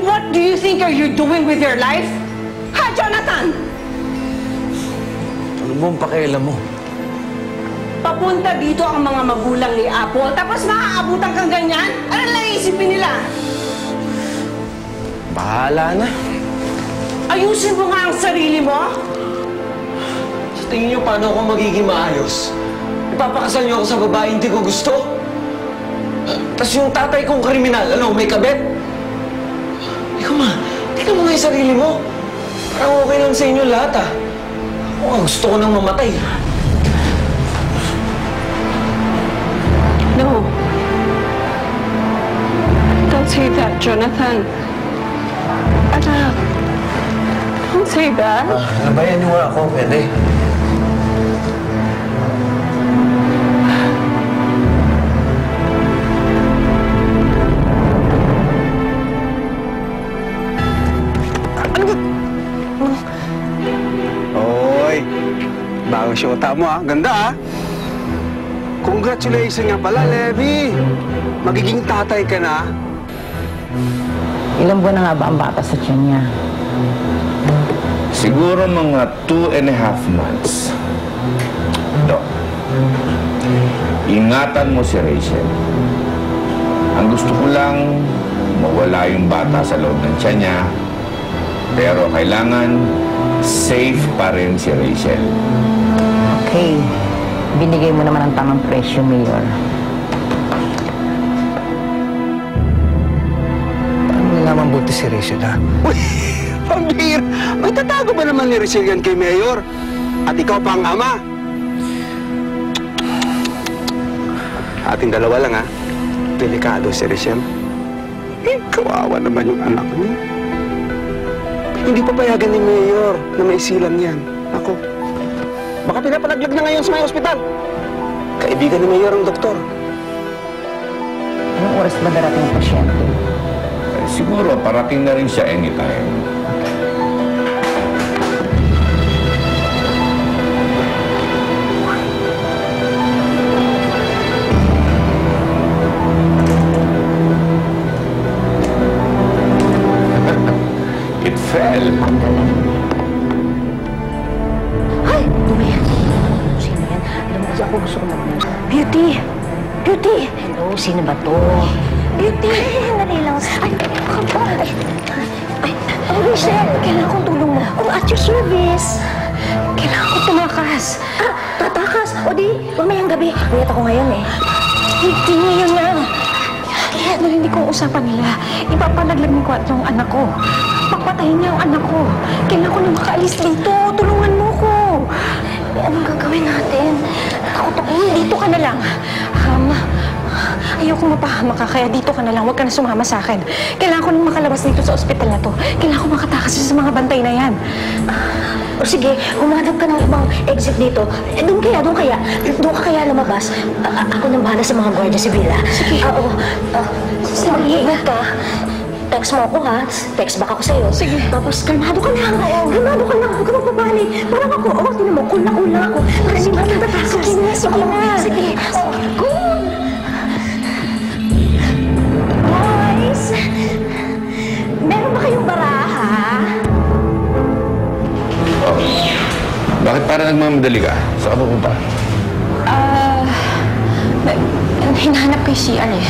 what do you think you're doing with your life? Ha, Jonathan? Ano mo ang pakialam mo? Papunta dito ang mga magulang ni Apple, tapos maaabutan kang ganyan? Ano lang iisipin nila? Bahala na. Ayusin mo nga ang sarili mo? Sa tingin niyo, paano ako magiging maayos? Ipapakasal niyo ako sa babae hindi ko gusto? Tapos yung tatay kong kriminal, ano, may kabet? Ikaw ma, tingnan mo nga yung sarili mo. Parang okay lang sa inyo lahat, ah. Ako nga, gusto ko nang mamatay. No. Don't say that, Jonathan. Anak. Don't say that. Nabayan niyo nga ako, pwede. Oy, bagong syota mo ah. Ganda ah. Congratulations nga pala, Levi. Magiging tatay ka na. Ilang buwan na nga ba ang bata sa tiyan niya? Siguro mga 2.5 months. Dok, ingatan mo si Rachel. Ang gusto ko lang, mawala yung bata sa loob ng tiyan niya. Pero kailangan safe pa rin si Rachel. Okay. Binigay mo naman ang tamang presyo, Mayor. Paano nalaman buti si Rachel, ha? Uy, pambihir. May tatago ba naman ni Rachel yan kay Mayor? At ikaw pa ang ama. Ating dalawa lang ha. Delikado si Rachel. Eh, kawawa naman yung anak mo. Hindi pa payagan ni Mayor na may silang yan. Ako. Baka pinapalaglag na ngayon sa may ospital. Kaibigan ni Mayor ang doktor. Anong oras ba darating ang pasyente? Siguro parating na rin siya anytime. It fell. Ay! Ano ba yan? Sino yan? Alam mo kasi ako gusto ko mag- Beauty! Beauty! Hello, sino ba to? Beauty! Dali lang. Ay, kapal! Ay, Rachel! Kailangan kong tulong mo. Oh, at your service! Kailangan ko tumakas. Ah, tatakas? O di, mamayang gabi. Puyat ako ngayon eh. Hindi ngayon lang. Kaya narinig ko ang usapan nila. Ipapalaglag ko at yung anak ko. Papatayin niya ang anak ko. Kailangan ko na makaalis dito. Tulungan mo ko. Anong gagawin natin? Dito ka na lang. Ayoko mapahamak ka, kaya dito ka na lang. Huwag ka na sumama sa akin. Kailangan ko nang makalabas dito sa ospital na to. Kailangan ko makatakas sa mga bantay na yan. O sige, humanap ka ng ibang exit dito. Doon kaya. Doon ka kaya lumabas. Ako nang bahala sa mga gwardiya sibil, ha? Sige. Oo. Sige, ingat ka. Text mo ako, ha? Text back ako sa'yo. Sige. Tapos, kalmado ka lang. Kalmado ka lang. Huwag ka magpapanik. Parang ako, tinan mo, kula-kula ako. Para di matatakas. Sige na. Sige. Good. Boys, meron ba kayong baraha? Oh. Bakit parang nagmamadali ka? Saan ka pupunta? Hinahanap kay CR eh.